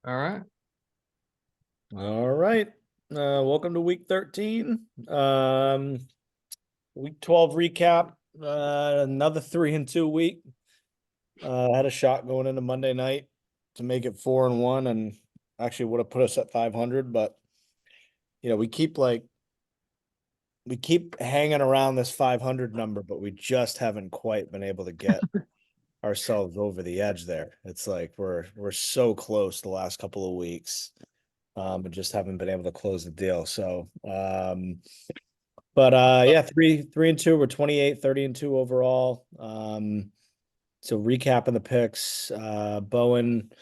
All right. All right. Welcome to week 13. Week 12 recap. Another 3-2 week. Had a shot going into Monday night to make it 4-1 and actually would have put us at 500, but we keep hanging around this 500 number, but we just haven't quite been able to get ourselves over the edge there. It's like we're so close the last couple of weeks. And just haven't been able to close the deal. But yeah, 3-2, we're 28, 30-2 overall. So recapping the picks, Bowen,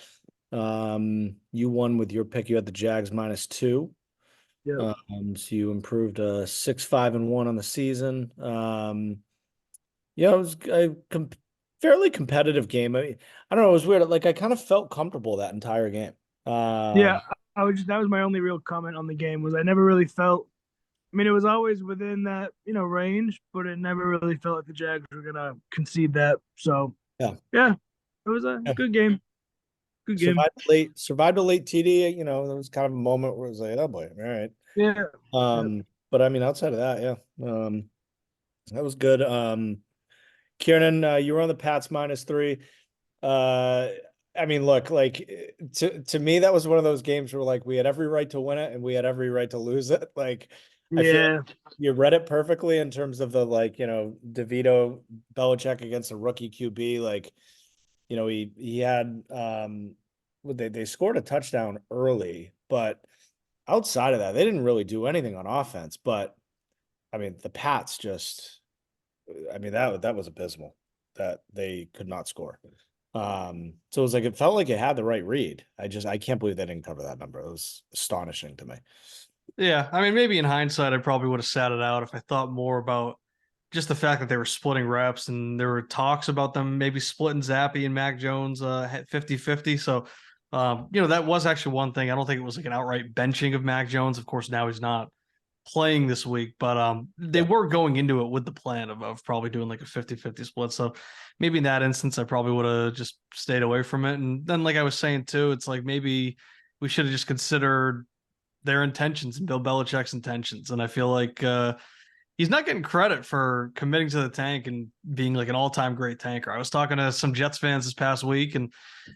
you won with your pick. You had the Jags -2. Yep. So you improved 6-5-1 on the season. Yeah, it was a fairly competitive game. I don't know, it was weird. Like I kind of felt comfortable that entire game. Yeah, Um, I was just that was my only real comment on the game was I never really felt. I mean, it was always within that range, but it never really felt like the Jags were gonna concede that. So yeah. yeah, it was a Yeah. good game. Good game. Survived a late TD. There was kind of a moment where it was like, oh boy, all right. Yeah. Yep. But I mean, outside of that, yeah, that was good. Kieran, you were on the Pats -3. Uh, I mean, look, like to me, that was one of those games where like we had every right to win it and we had every right to lose it. Like, I feel like Yeah. you read it perfectly in terms of the like, DeVito Belichick against a rookie QB. Like, he had they scored a touchdown early, but outside of that, they didn't really do anything on offense. But I mean, the Pats just, I mean, that was abysmal that they could not score. So it was like it felt like it had the right read. I can't believe they didn't cover that number. It was astonishing to me. Yeah. I mean, maybe in hindsight, I probably would have sat it out if I thought more about just the fact that they were splitting reps and there were talks about them maybe splitting Zappy and Mac Jones 50-50. So, that was actually one thing. I don't think it was like an outright benching of Mac Jones. Of course, now he's not playing this week, but they Yeah. were going into it with the plan of probably doing like a 50-50 split. So maybe in that instance, I probably would have just stayed away from it. And then, like I was saying too, it's like maybe we should have just considered their intentions and Bill Belichick's intentions. And I feel like he's not getting credit for committing to the tank and being like an all-time great tanker. I was talking to some Jets fans this past week, and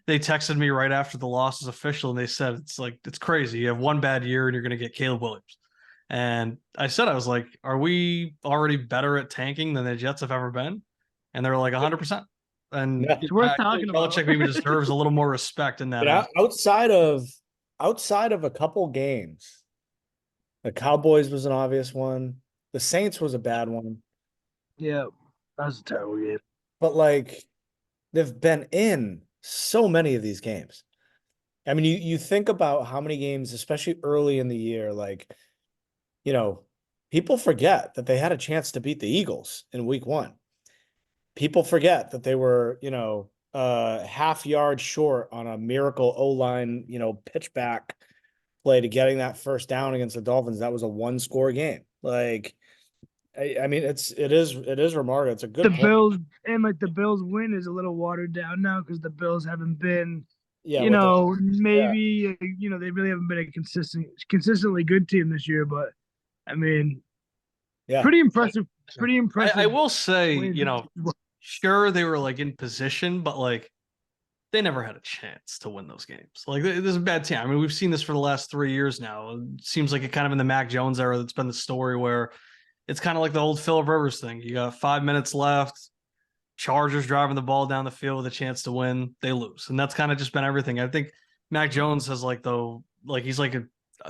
they texted me right after the loss was official, and they said it's crazy. You have one bad year, and you're going to get Caleb Williams. And I said, I was like, are we already better at tanking than the Jets have ever been? And they're like 100%. And Yeah. It's worth I think talking about. Belichick maybe deserves a little more respect in that end. Outside of a couple games, the Cowboys was an obvious one. The Saints was a bad one. Yeah. That was a terrible game. But like they've been in so many of these games. I mean, you think about how many games, especially early in the year, like, you know, people forget that they had a chance to beat the Eagles in week one. People forget that they were, half yard short on a miracle O-line, pitch back play to getting that first down against the Dolphins. That was a one-score game. Like, I mean, it is remarkable. It's a The good point. Bills and like the Bills win is a little watered down now because the Bills haven't been, Yeah, with the yeah, maybe they really haven't been a consistently good team this year. But I mean, yeah, pretty impressive. Pretty I impressive will say, wins. sure they were like in position, but like they never had a chance to win those games. Like this is a bad team. I mean, we've seen this for the last 3 years now. It seems like it kind of in the Mac Jones era that's been the story where it's kind of like the old Philip Rivers thing. You got 5 minutes left. Chargers driving the ball down the field with a chance to win, they lose, and that's kind of just been everything. I think Mac Jones has he's like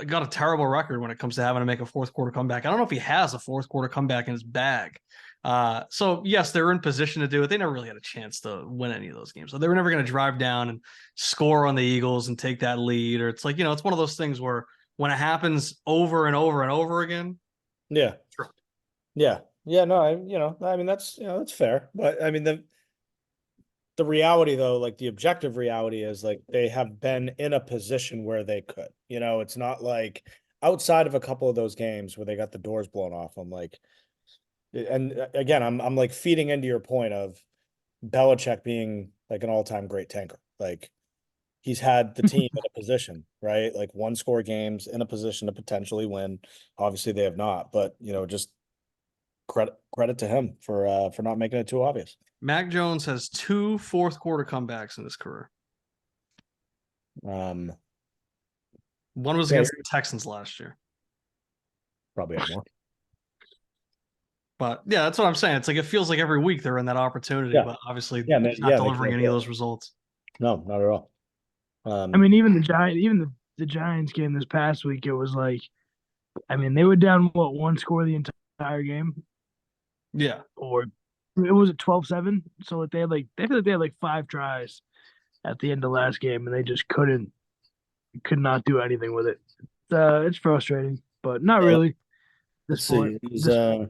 got a terrible record when it comes to having to make a fourth quarter comeback. I don't know if he has a fourth quarter comeback in his bag. So yes, they were in position to do it. They never really had a chance to win any of those games. So they were never going to drive down and score on the Eagles and take that lead. Or it's like, it's one of those things where when it happens over and over and over again, yeah, sure. yeah, yeah. No, I mean, that's fair. But I mean, the reality though, like the objective reality is like they have been in a position where they could. It's not like outside of a couple of those games where they got the doors blown off them. Like, and again, I'm like feeding into your point of Belichick being like an all-time great tanker. Like, he's had the team in a position, right? Like 1-score games in a position to potentially win. Obviously, they have not, but just credit to him for not making it too obvious. Mac Jones has 2 fourth-quarter comebacks in his career. Um, One was Yeah, against the Texans last year. probably have more. But yeah, that's what I'm saying. It's like it feels like every week they're in that opportunity, Yeah. but obviously Yeah, he's not they delivering can't any do of it. those results. No, not at all. I mean, even the Giants game this past week, it was like, I mean, they were down one score the entire game, Yeah. or it was at 12-7. So like they feel like they had like 5 tries at the end of last game, and they just could not do anything with it. It's frustrating, but not really. At this Let's point, see.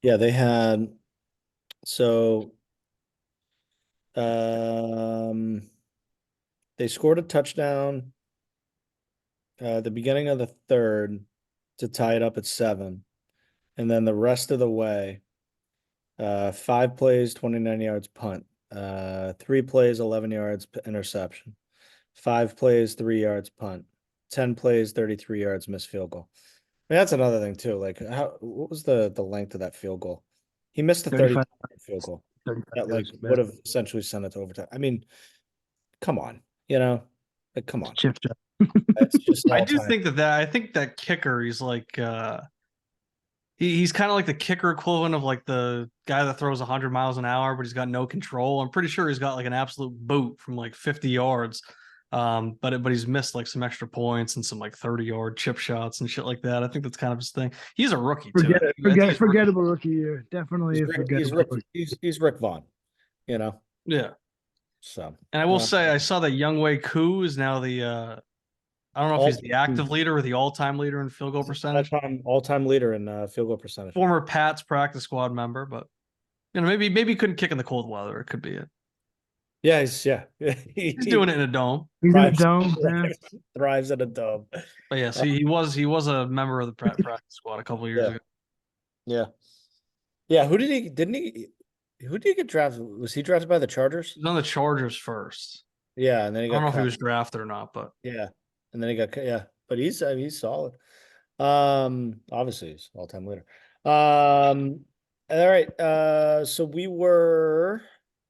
Yeah, they had so they scored a touchdown the beginning of the third to tie it up at 7. And then the rest of the way, 5 plays, 29 yards punt, 3 plays, 11 yards interception, 5 plays, 3 yards punt, 10 plays, 33 yards missed field goal. I mean, that's another thing too. Like, what was the length of that field goal? He missed the 35, 30 field goal 35 that like yards would missed. have essentially sent it to overtime. I mean, come on, like come on. Chip shot. It's just I all do time. think I think that kicker, he's like he's kind of like the kicker equivalent of like the guy that throws 100 miles an hour, but he's got no control. I'm pretty sure he's got like an absolute boot from like 50 yards. But he's missed like some extra points and some like 30-yard chip shots and shit like that. I think that's kind of his thing. He's a rookie too. I think he's Forgettable rookie year. Definitely a He's forgettable Rick. rookie. He's Rick Vaughn. Yeah. So. And I will say I saw that Young Wei Koo is now the I don't know if he's the active leader or the all-time leader in field goal percentage. All-time leader in field goal percentage. Former Pats practice squad member, but maybe he couldn't kick in the cold weather. It could be it. Yeah, He's doing it in a dome. He's in a dome. Yeah. Thrives in a dome. But yes, he was a member of the practice squad a couple of years ago. Yeah. Who did he get drafted? Was he drafted by the Chargers? He's on the Chargers first. Yeah, and then he I got don't know if cut. he was drafted or not, but Yeah, and then he got cut. Yeah, but he's solid. Obviously he's all-time leader. All right. So we were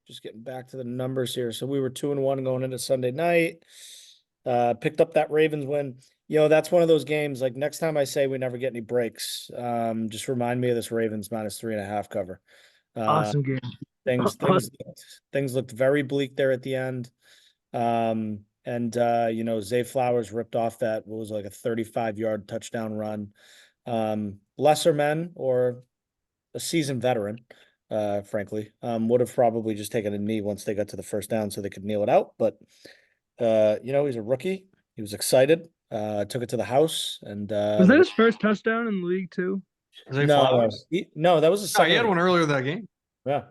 just getting back to the numbers here. So we were 2-1 going into Sunday night. Picked up that Ravens win. That's one of those games. Like next time I say we never get any breaks, just remind me of this Ravens -3.5 cover. Awesome game. Things looked very bleak there at the end. Zay Flowers ripped off that, what was like a 35-yard touchdown run. Lesser men or a seasoned veteran, frankly, would have probably just taken a knee once they got to the first down so they could kneel it out. But, he's a rookie. He was excited, took it to the house. And was that his first touchdown in the league too? Zay Flowers? No, that was a second. He had one earlier that game. Yeah.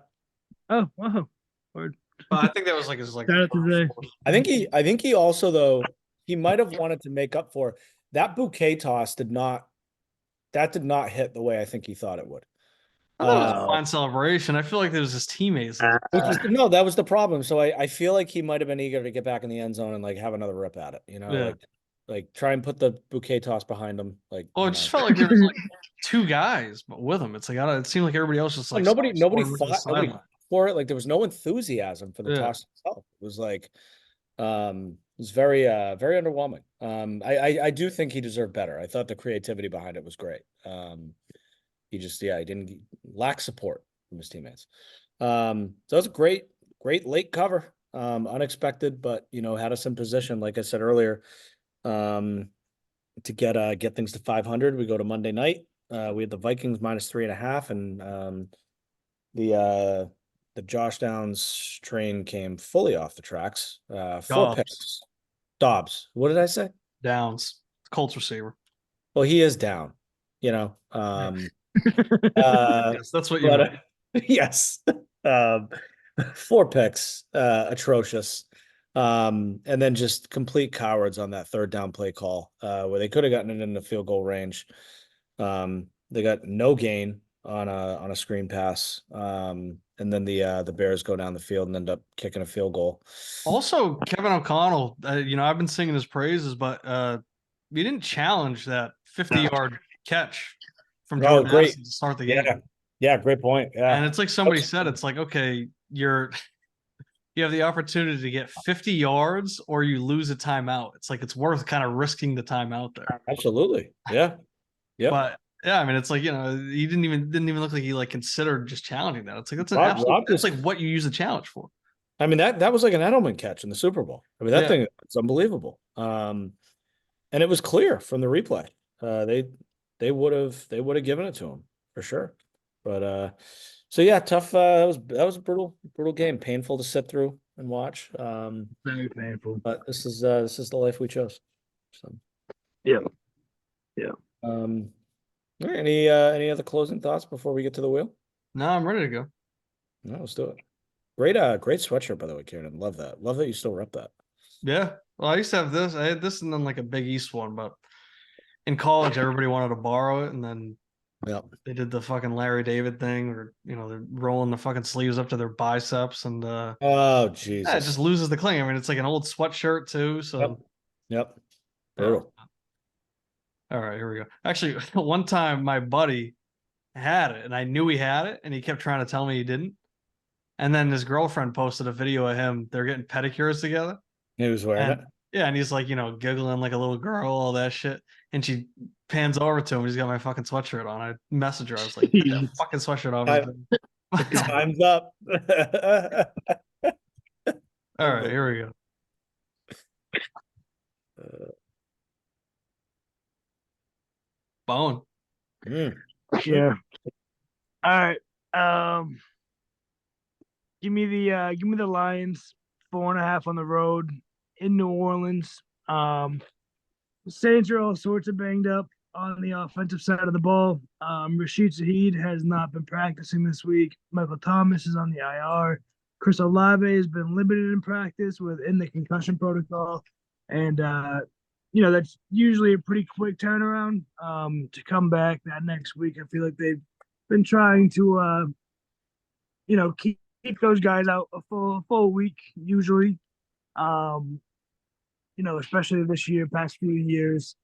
Oh, wow. Word. I think that was like his like. Shout out to Zay. I think he also, though, he might have wanted to make up for that bouquet toss did not hit the way I think he thought it would. I thought it was a fine celebration. I feel like it was his teammates. No, that was the problem. So I feel like he might have been eager to get back in the end zone and like have another rip at it, Yeah. like try and put the bouquet toss behind him. Like, Oh, it just felt like there was like 2 guys with him. It's like it seemed like everybody else just like nobody scored fought for it. Like there was no enthusiasm for the Yeah. toss itself. It was like, it was very very underwhelming. I do think he deserved better. I thought the creativity behind it was great. He just he didn't lack support from his teammates. So it was a great late cover. Unexpected, but had us in position, like I said earlier, to get things to 500. We go to Monday night. We had the Vikings -3.5, and the Josh Downs train came fully off the tracks. 4 picks. Dobbs. What did I say? Downs. Colts receiver. Well, he is down. Yes, that's what you meant. Yes. 4 picks, atrocious. And then just complete cowards on that third down play call, where they could have gotten it in the field goal range. They got no gain on a screen pass. and then the Bears go down the field and end up kicking a field goal. Also, Kevin O'Connell, I've been singing his praises, but he didn't challenge that 50-yard catch from Oh, Jordan great. Addison to start the game. Yeah, yeah, great point. Yeah, And it's like somebody said, it's like, okay, you have the opportunity to get 50 yards or you lose a timeout. It's like it's worth kind of risking the timeout there. absolutely. Yeah, yep. But yeah, I mean, it's like, he didn't even look like he like considered just challenging that. It's like that's an Rob absolute, that's just- like what you use a challenge for. I mean, that was like an Edelman catch in the Super Bowl. I mean, that Yeah. thing is unbelievable. And it was clear from the replay. They would have given it to him for sure. But so yeah, tough. That was a brutal game, painful to sit through and watch. Very painful. But this is the life we chose. So Yeah. all right, any other closing thoughts before we get to the wheel? No, I'm ready to go. No, let's do it. Great sweatshirt, by the way, Kieran. Love that. Love that you still rep that. Yeah. Well, I used to have this. I had this and then like a Big East one, but in college, everybody wanted to borrow it. And then Yeah. they did the fucking Larry David thing where, they're rolling the fucking sleeves up to their biceps and Oh, yeah, it Jesus. just loses the cling. I mean, it's like an old sweatshirt too. So, Yep. yeah. Brutal. All right, here we go. Actually, one time my buddy had it and I knew he had it and he kept trying to tell me he didn't. And then his girlfriend posted a video of him. They're getting pedicures together. He was wearing And yeah, and he's like, giggling like a little girl, all that shit. And she pans over to him. He's got my fucking sweatshirt on. I messaged her. I was like, "Get that fucking sweatshirt off." it. Time's up. All right, here we go. Bone. Yeah. All right. Give me the Lions 4.5 on the road in New Orleans. The Saints are all sorts of banged up on the offensive side of the ball. Rashid Shaheed has not been practicing this week. Michael Thomas is on the IR. Chris Olave has been limited in practice within the concussion protocol. And that's usually a pretty quick turnaround to come back that next week. I feel like they've been trying to keep those guys out a full week usually. Especially this year, past few years,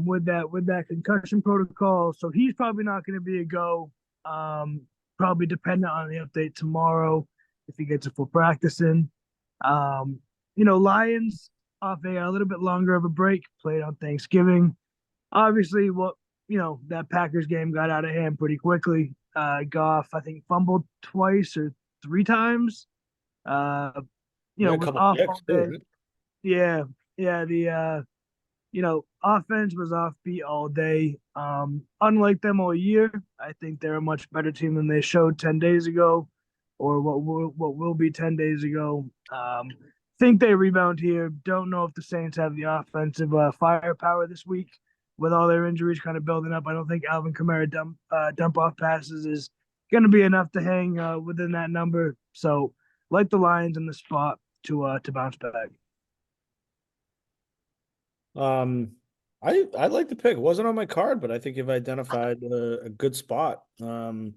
with that concussion protocol. So he's probably not going to be a go. Probably dependent on the update tomorrow if he gets a full practice in. Lions off a little bit longer of a break, played on Thanksgiving. Obviously, that Packers game got out of hand pretty quickly. Goff, I think, fumbled twice or 3 times. Was off all day. Yeah. The offense was offbeat all day. Unlike them all year, I think they're a much better team than they showed 10 days ago, or what will be 10 days ago. Think they rebound here. Don't know if the Saints have the offensive firepower this week with all their injuries kind of building up. I don't think Alvin Kamara dump off passes is going to be enough to hang within that number. So, like the Lions in the spot to bounce back. I like the pick. It wasn't on my card, but I think you've identified a good spot. I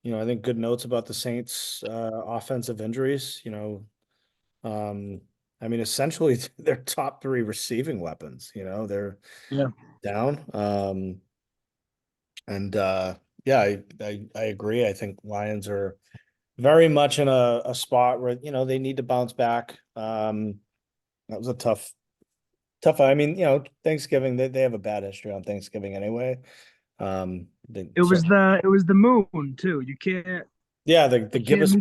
think good notes about the Saints offensive injuries, I mean, essentially their top 3 receiving weapons, they're down. I agree. I think Lions are very much in a spot where, they need to bounce back. That was a tough. I mean, Thanksgiving, they have a bad history on Thanksgiving anyway. It was the moon too. You can't. Yeah, you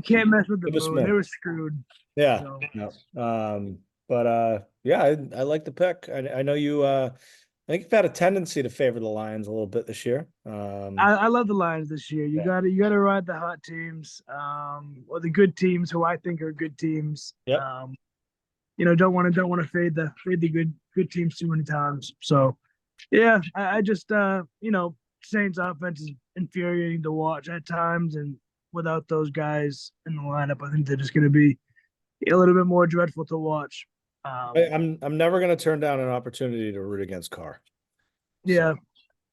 can't mess with the moon. They were screwed. Yeah. So. No. I like the pick. I know you. I think you've had a tendency to favor the Lions a little bit this year. I love the Lions this year. You gotta ride the hot teams, or the good teams who I think are good teams. Yep. Don't want to fade the good teams too many times. So, yeah, I just Saints offense is infuriating to watch at times, and without those guys in the lineup, I think they're just going to be a little bit more dreadful to watch. I'm never going to turn down an opportunity to root against Carr. Yeah,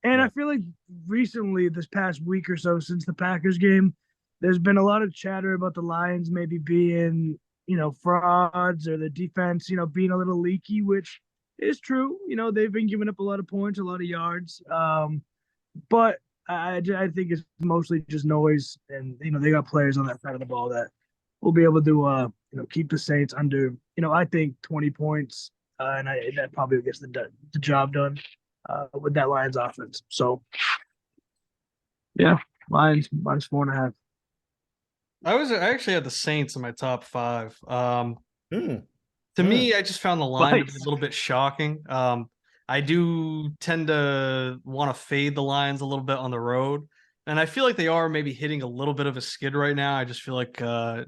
and I feel like recently, this past week or so, since the Packers game, there's been a lot of chatter about the Lions maybe being, frauds or the defense, being a little leaky, which is true. They've been giving up a lot of points, a lot of yards. But I think it's mostly just noise, and they got players on that side of the ball that will be able to keep the Saints under I think 20 points, and that probably gets the job done with that Lions offense. So yeah, Lions minus 4.5. I actually had the Saints in my top 5. Hmm. To me, I just found the line to be a Nice. little bit shocking. I do tend to want to fade the Lions a little bit on the road, and I feel like they are maybe hitting a little bit of a skid right now. I just feel like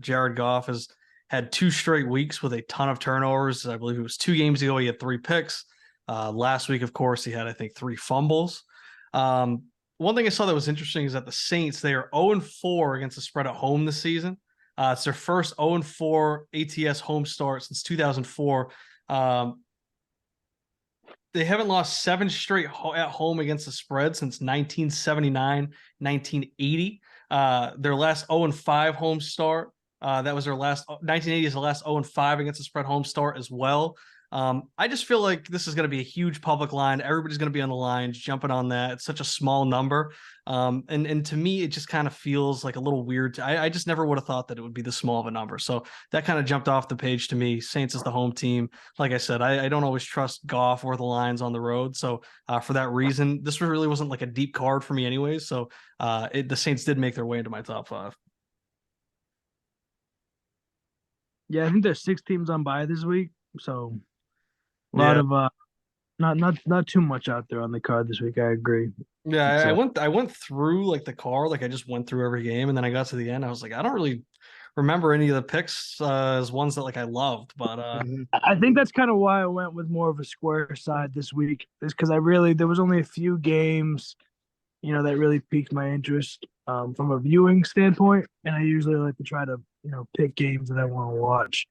Jared Goff has had 2 straight weeks with a ton of turnovers. I believe it was 2 games ago he had 3 picks. Last week, of course, he had I think 3 fumbles. Um, One thing I saw that was interesting is that the Saints, they are 0-4 against the spread at home this season. It's their first 0-4 ATS home start since 2004. Um, they haven't lost 7 straight at home against the spread since 1979, 1980. Their last 0-5 home start. That was their last 1980 is the last 0-5 against the spread home start as well. I just feel like this is going to be a huge public line. Everybody's going to be on the lines, jumping on that. It's such a small number. And to me, it just kind of feels like a little weird. I just never would have thought that it would be this small of a number. So that kind of jumped off the page to me. Saints is the home team. Like I said, I don't always trust Goff or the Lions on the road. So for that reason, this really wasn't like a deep card for me anyways. So the Saints did make their way into my top 5. Yeah, I think there's 6 teams on bye this week, so a lot Yeah. of not too much out there on the card this week. I agree. Yeah, It's I went through like the car, like I just went through every game, and then I got to the end. I was like, I don't really remember any of the picks as ones that like I loved, but Mhm. I think that's kind of why I went with more of a square side this week, is because there was only a few games, that really piqued my interest from a viewing standpoint, and I usually like to try to pick games that I want to watch,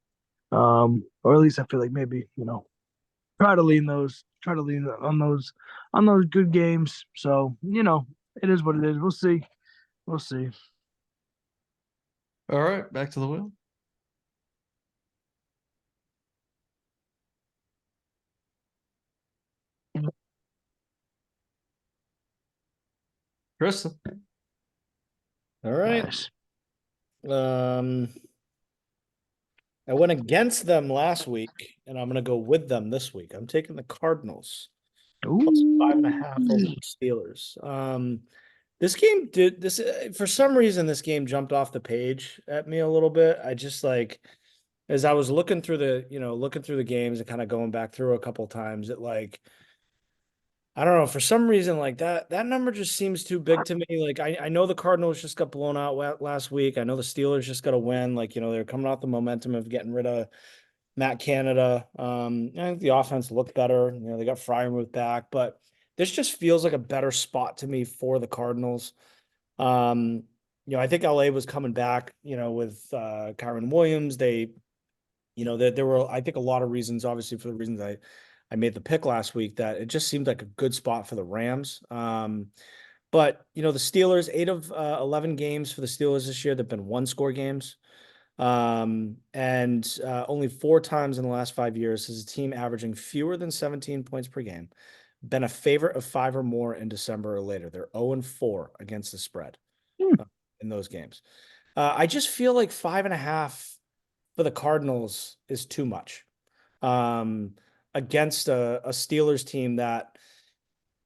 or at least I feel like maybe try to lean on those good games. So it is what it is. We'll see. all right, back to the wheel. Kristen. All right. Nice. Um, I went against them last week, and I'm gonna go with them this week. I'm taking the Cardinals plus Ooh. 5.5 over the Steelers. This game did this for some reason. This game jumped off the page at me a little bit. I just like as I was looking through the games and kind of going back through a couple times. It like I don't know, for some reason like that number just seems too big to me. Like I know the Cardinals just got blown out last week. I know the Steelers just got a win. Like, they're coming off the momentum of getting rid of Matt Canada. I think the offense looked better. They got Freiermuth back, but this just feels like a better spot to me for the Cardinals. I think LA was coming back, with Kyron Williams. There were, I think, a lot of reasons, obviously, for the reasons I made the pick last week, that it just seemed like a good spot for the Rams. But the Steelers, 8 of 11 games for the Steelers this year, they've been 1-score games. And only 4 times in the last 5 years has a team averaging fewer than 17 points per game been a favorite of 5 or more in December or later. They're 0-4 against the spread in those games. I just feel like 5.5 for the Cardinals is too much against a Steelers team that,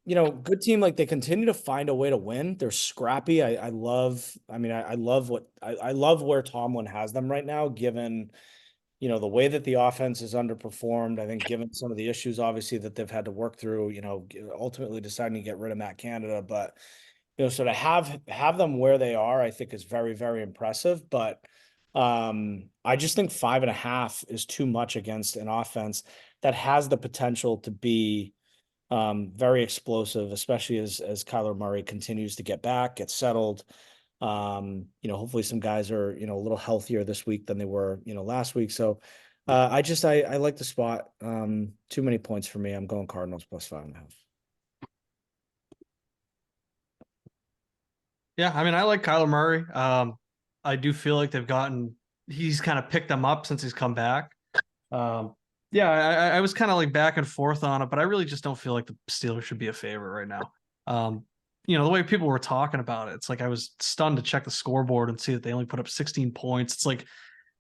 good team. Like, they continue to find a way to win. They're scrappy. I love I love where Tomlin has them right now, given, the way that the offense is underperformed. I think given some of the issues, obviously, that they've had to work through, ultimately deciding to get rid of Matt Canada. But, so to have them where they are, I think is very, very impressive. But I just think 5.5 is too much against an offense that has the potential to be very explosive, especially as Kyler Murray continues to get back, get settled. Hopefully some guys are, a little healthier this week than they were, last week. So I like the spot. Too many points for me. I'm going Cardinals plus 5.5. Yeah, I mean, I like Kyler Murray. I do feel like he's kind of picked them up since he's come back. Yeah, I was kind of like back and forth on it, but I really just don't feel like the Steelers should be a favorite right now. The way people were talking about it, it's like I was stunned to check the scoreboard and see that they only put up 16 points. It's like,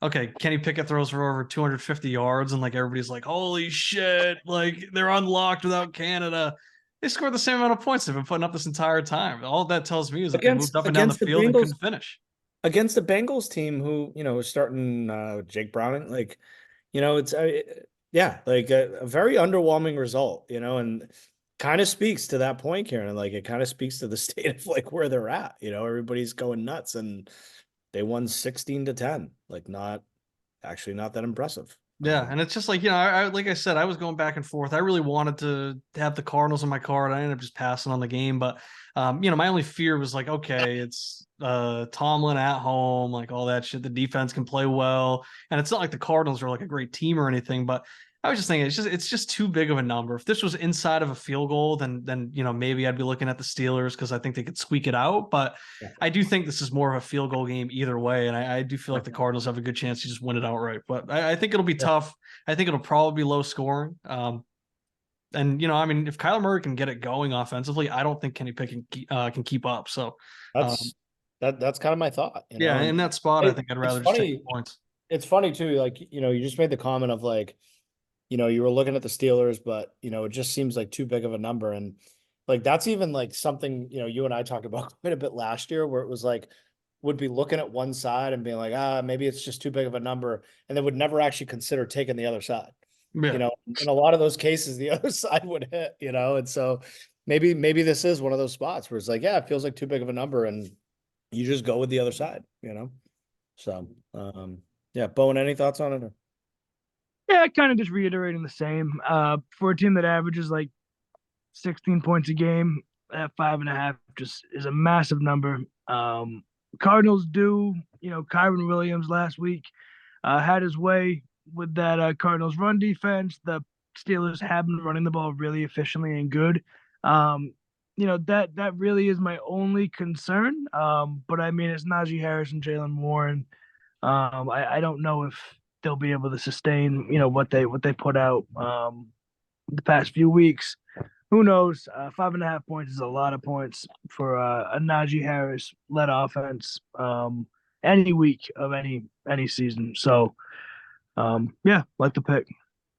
okay, Kenny Pickett throws for over 250 yards, and like everybody's like, holy shit, like they're unlocked without Canada. They scored the same amount of points they've been putting up this entire time. All that tells me is that they moved up and down the field and couldn't finish. Against the Bengals team who, is starting Jake Browning, like, it's like a very underwhelming result, and kind of speaks to that point, Karen. Like it kind of speaks to the state of like where they're at. Everybody's going nuts, and they won 16-10. Like not that impressive. Yeah, and it's just like, like I said, I was going back and forth. I really wanted to have the Cardinals on my card. I ended up just passing on the game, but my only fear was like, okay, it's Tomlin at home, like all that shit. The defense can play well, and it's not like the Cardinals are like a great team or anything, but I was just thinking it's just too big of a number. If this was inside of a field goal, then maybe I'd be looking at the Steelers because I think they could squeak it out. But I do think this is more of a field goal game either way, and I do feel like the Cardinals have a good chance to just win it outright. But I think it'll be tough. I think it'll probably be low scoring. And if Kyler Murray can get it going offensively, I don't think Kenny Pickett can keep up. So that's kind of my thought. Yeah, in that spot, I think I'd rather just take points. It's funny too, like you just made the comment of like, you were looking at the Steelers, but it just seems like too big of a number, and like that's even like something you and I talked about quite a bit last year, where it was like would be looking at one side and being like, maybe it's just too big of a number, and they would never actually consider taking the other side. Yeah. In a lot of those cases, the other side would hit, and so maybe this is one of those spots where it's like, yeah, it feels like too big of a number, and you just go with the other side, So, yeah, Bowen, any thoughts on it? Or? Yeah, kind of just reiterating the same. For a team that averages like 16 points a game at 5.5, just is a massive number. Cardinals do, Kyron Williams last week had his way with that Cardinals run defense. The Steelers have been running the ball really efficiently and good. That really is my only concern. But I mean, it's Najee Harris and Jalen Warren. I don't know if they'll be able to sustain, what they put out the past few weeks. Who knows? 5.5 points is a lot of points for a Najee Harris led offense any week of any season. So, like the pick.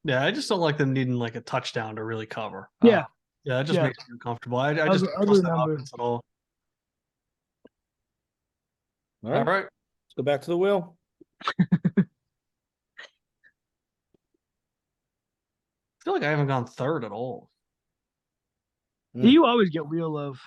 Yeah, I just don't like them needing like a touchdown to really cover. Yeah, it just makes me uncomfortable. I just don't trust that offense at all. All right, let's go back to the wheel. I feel like I haven't gone third at all. You always get wheel love.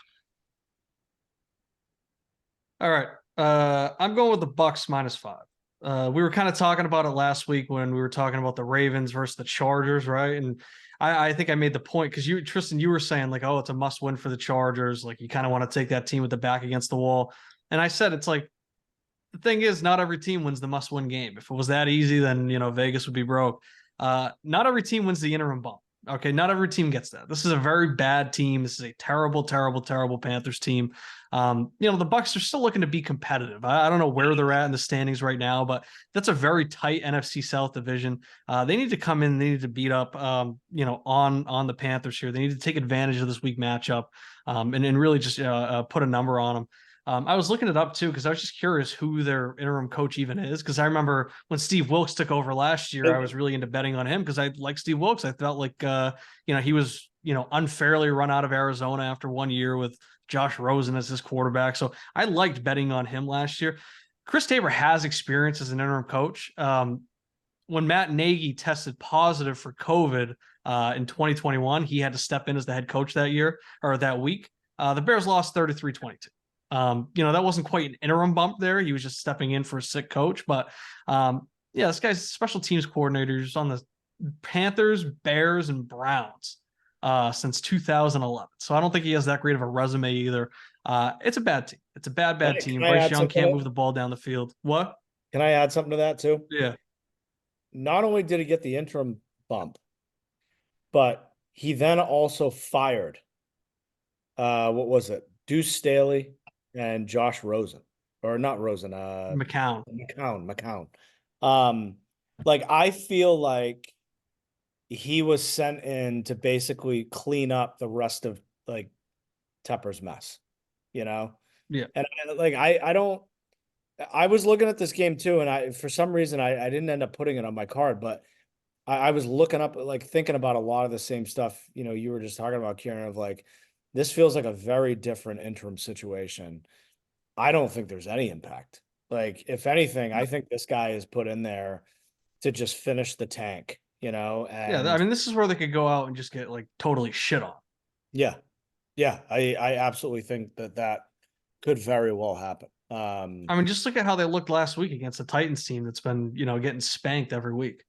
All right. I'm going with the Bucks -5. We were kind of talking about it last week when we were talking about the Ravens versus the Chargers, right? And I think I made the point because Tristan, you were saying like, oh, it's a must win for the Chargers. Like you kind of want to take that team with the back against the wall. And I said, it's like, the thing is, not every team wins the must win game. If it was that easy, then, Vegas would be broke. Not every team wins the interim bump. Okay, not every team gets that. This is a very bad team. This is a terrible, terrible, terrible Panthers team. The Bucks are still looking to be competitive. I don't know where they're at in the standings right now, but that's a very tight NFC South division. They need to come in. They need to beat up, on the Panthers here. They need to take advantage of this weak matchup, and really just put a number on them. I was looking it up too because I was just curious who their interim coach even is. Because I remember when Steve Wilkes took over last year, I was really into betting on him because I like Steve Wilkes. I felt like he was unfairly run out of Arizona after 1 year with Josh Rosen as his quarterback. So I liked betting on him last year. Chris Tabor has experience as an interim coach. When Matt Nagy tested positive for COVID in 2021, he had to step in as the head coach that year or that week. The Bears lost 33-22. That wasn't quite an interim bump there. He was just stepping in for a sick coach. But this guy's special teams coordinator. He's on the Panthers, Bears, and Browns since 2011. So I don't think he has that great of a resume either. It's a bad team. It's a bad team. Bryce Young can't move the ball down the field. What? Can I add something to that too? Yeah. Not only did he get the interim bump, but he then also fired. What was it? Deuce Staley and Josh Rosen, or not Rosen, McCown. McCown. Like I feel like he was sent in to basically clean up the rest of like Tepper's mess, you know? Yeah. And like I don't. I was looking at this game too, and for some reason I didn't end up putting it on my card, but I was looking up, like thinking about a lot of the same stuff, you were just talking about, Kieran, of like, this feels like a very different interim situation. I don't think there's any impact. Like, if anything, I think this guy is put in there to just finish the tank, Yeah, and I mean, this is where they could go out and just get like totally shit on. yeah, I absolutely think that could very well happen. I mean, just look at how they looked last week against the Titans team that's been, getting spanked every week.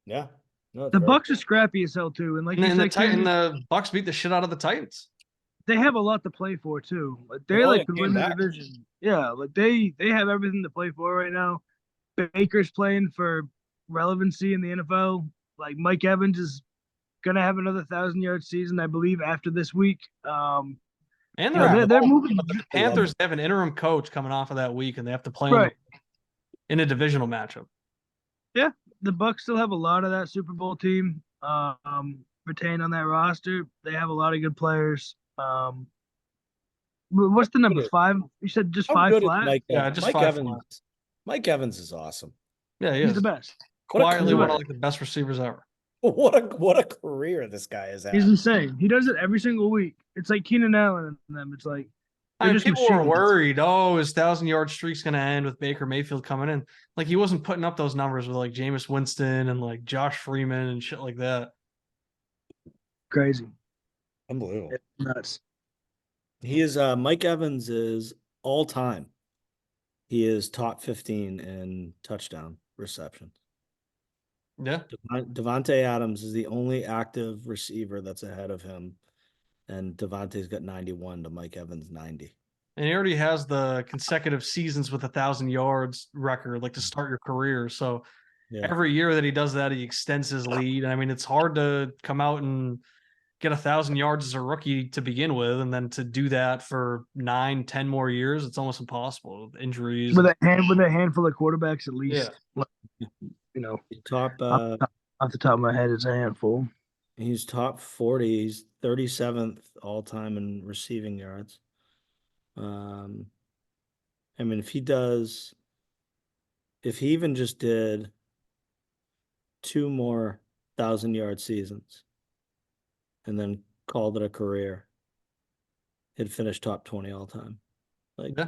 Yeah. No, The Bucks are scrappy as hell too, and like And you then said, the Bucks beat the shit out of the Titans. they have a lot to play for too. Like they Well, like it could came win the back. division. Yeah, like they have everything to play for right now. Baker's playing for relevancy in the NFL. Like Mike Evans is gonna have another 1,000-yard season, I believe, after this week. And You know, they're moving. the Panthers have an interim coach coming off of that week, and they have to play Right. in a divisional matchup. Yeah, the Bucks still have a lot of that Super Bowl team retained on that roster. They have a lot of good players. What's the number? 5? You said just How 5 good is flat? Mike Yeah, Evans? just Mike 5 Evans. flat. Mike Evans is awesome. Yeah, he He's is. the best. Quietly What one a, of like the best receivers ever. what a career this guy has had. He's insane. He does it every single week. It's like Keenan Allen and them. It's like I they're mean, just people were machines. worried. Oh, his 1,000-yard streak's going to end with Baker Mayfield coming in. Like, he wasn't putting up those numbers with like Jameis Winston and like Josh Freeman and shit like that. Crazy. Unbelievable. It's nuts. He is Mike Evans is all time. He is top 15 in touchdown receptions. Yeah. Devontae Adams is the only active receiver that's ahead of him. And Devontae's got 91 to Mike Evans 90. And he already has the consecutive seasons with 1,000 yards record, like to start your career. So every year that he does that, he extends his lead. And I mean, it's hard to come out and get 1,000 yards as a rookie to begin with, and then to do that for 9-10 more years, it's almost impossible with injuries. With a handful of quarterbacks at least. Yeah. Top off the top of my head, it's a handful. He's top 40. He's 37th all time in receiving yards. I mean, if he even just did 2 more 1,000-yard seasons and then called it a career, he'd finish top 20 all time. Like, yeah.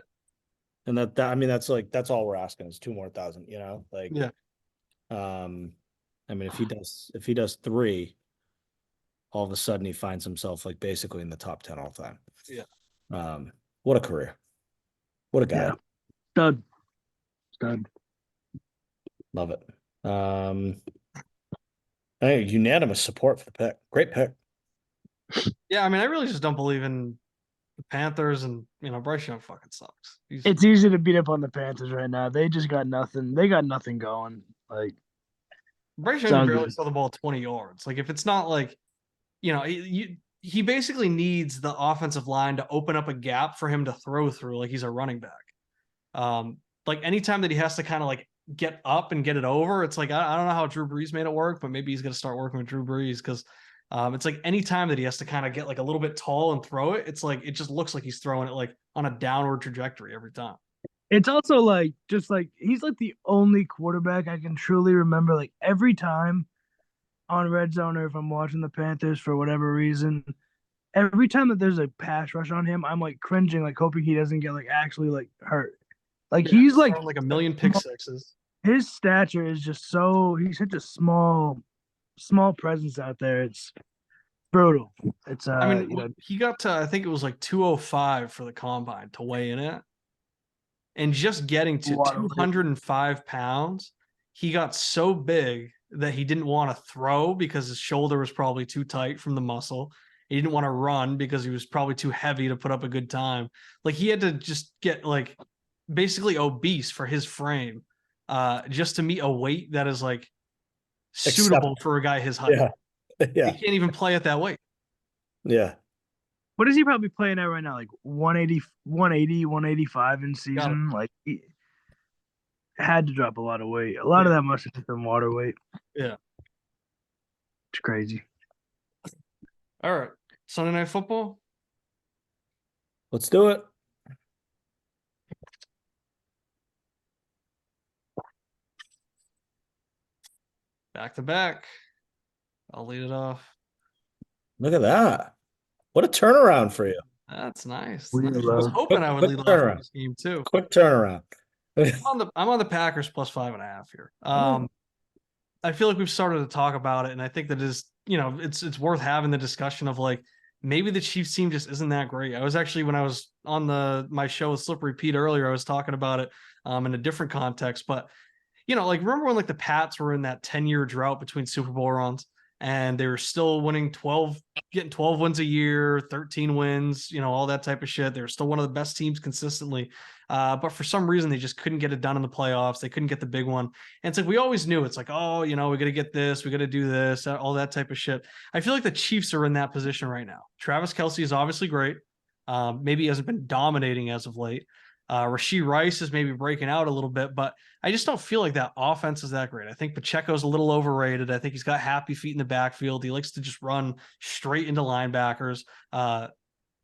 And I mean, that's all we're asking is 2 more 1,000, like, yeah. I mean, if he does 3, all of a sudden he finds himself like basically in the top 10 all time. Yeah. What a career. What a guy. Yeah. Stud. Love it. Hey, unanimous support for the pick. Great pick. Yeah, I mean, I really just don't believe in the Panthers, and Bryce Young fucking sucks. It's easy to beat up on the Panthers right now. They just got nothing. They got nothing going. Like Bryce Young can barely throw the ball 20 yards. Like, if it's not like, he basically needs the offensive line to open up a gap for him to throw through, like he's a running back. Like anytime that he has to kind of like get up and get it over, it's like I don't know how Drew Brees made it work, but maybe he's gonna start working with Drew Brees, because it's like anytime that he has to kind of get like a little bit tall and throw it, it's like it just looks like he's throwing it like on a downward trajectory every time. It's also like just like he's like the only quarterback I can truly remember, like every time on Red Zone, or if I'm watching the Panthers for whatever reason, every time that there's a pass rush on him, I'm like cringing, like hoping he doesn't get like actually like hurt. Like he's like a million pick sixes. His stature is just he's such a small presence out there. It's brutal. It's I mean, he got to, I think it was like 205 for the combine to weigh in it. And just getting to 205 pounds, he got so big that he didn't want to throw because his shoulder was probably too tight from the muscle. He didn't want to run because he was probably too heavy to put up a good time. Like, he had to just get like basically obese for his frame, just to meet a weight that is like suitable for a guy his height. Yeah. He can't even play at that weight. Yeah. what is he probably playing at right now? Like 180, 180, 185 in Got it. season. Like he had to drop a lot of weight. A lot Yeah. of that must have been water weight. Yeah. It's crazy. All right. Sunday Night Football. Let's do it. Back to back. I'll lead it off. Look at that. What a turnaround for you. That's nice. We Nice. I was love- hoping I would Quick lead off turnaround. this game too. Quick turnaround. I'm on the Packers plus 5.5 here. I feel like we've started to talk about it, and I think that is, it's worth having the discussion of like maybe the Chiefs team just isn't that great. I was actually when I was on my show with Slippery Pete earlier, I was talking about it in a different context, but like remember when like the Pats were in that 10-year drought between Super Bowl runs and they were still winning 12, getting 12 wins a year, 13 wins, all that type of shit. They were still one of the best teams consistently. But for some reason, they just couldn't get it done in the playoffs. They couldn't get the big one. And it's like, we always knew it's like, oh, we got to get this, we got to do this, all that type of shit. I feel like the Chiefs are in that position right now. Travis Kelce is obviously great. Maybe he hasn't been dominating as of late. Rashee Rice is maybe breaking out a little bit, but I just don't feel like that offense is that great. I think Pacheco's a little overrated. I think he's got happy feet in the backfield. He likes to just run straight into linebackers.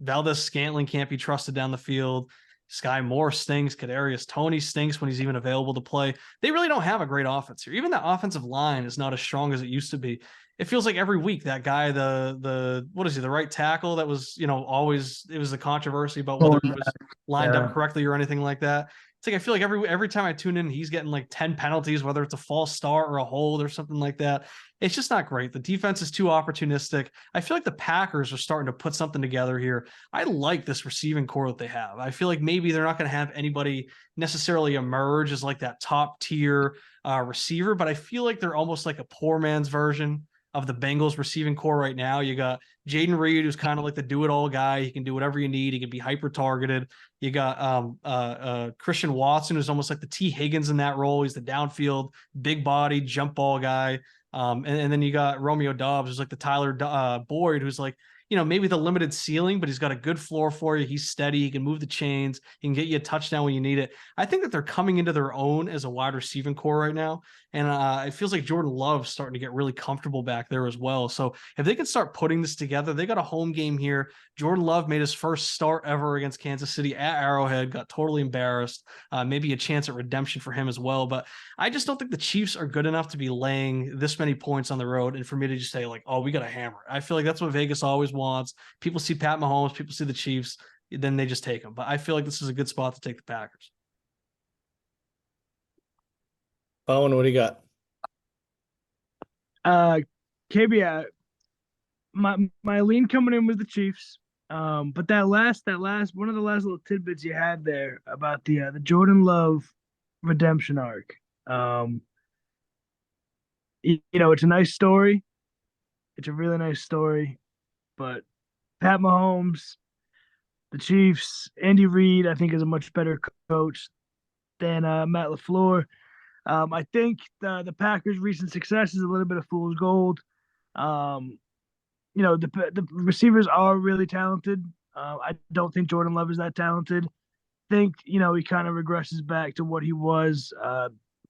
Valdez-Scantling can't be trusted down the field. Sky Moore stinks. Kadarius Toney stinks when he's even available to play. They really don't have a great offense here. Even the offensive line is not as strong as it used to be. It feels like every week that guy, the what is he, the right tackle that was, always it was a controversy about whether he was lined up correctly or anything like that. It's like I feel like every time I tune in, he's getting like 10 penalties, whether it's a false start or a hold or something like that. It's just not great. The defense is too opportunistic. I feel like the Packers are starting to put something together here. I like this receiving core that they have. I feel like maybe they're not going to have anybody necessarily emerge as like that top tier receiver, but I feel like they're almost like a poor man's version of the Bengals receiving core right now. You got Jaden Reed, who's kind of like the do-it-all guy. He can do whatever you need. He can be hyper-targeted. You got Christian Watson, who's almost like the T. Higgins in that role. He's the downfield, big body, jump ball guy. And then you got Romeo Doubs, who's like the Tyler Boyd, who's like, maybe the limited ceiling, but he's got a good floor for you. He's steady. He can move the chains. He can get you a touchdown when you need it. I think that they're coming into their own as a wide receiving core right now. And it feels like Jordan Love's starting to get really comfortable back there as well. So if they can start putting this together, they got a home game here. Jordan Love made his first start ever against Kansas City at Arrowhead, got totally embarrassed. Maybe a chance at redemption for him as well. But I just don't think the Chiefs are good enough to be laying this many points on the road and for me to just say like, oh, we got a hammer. I feel like that's what Vegas always wants. People see Pat Mahomes, people see the Chiefs, then they just take them. But I feel like this is a good spot to take the Packers. Owen, what do you got? KB, my lean coming in with the Chiefs. But that last one of the last little tidbits you had there about the Jordan Love redemption arc. It's a nice story. It's a really nice story, but Pat Mahomes, the Chiefs, Andy Reid, I think is a much better coach than Matt LaFleur. I think the Packers' recent success is a little bit of fool's gold. The receivers are really talented. I don't think Jordan Love is that talented. I think, he kind of regresses back to what he was,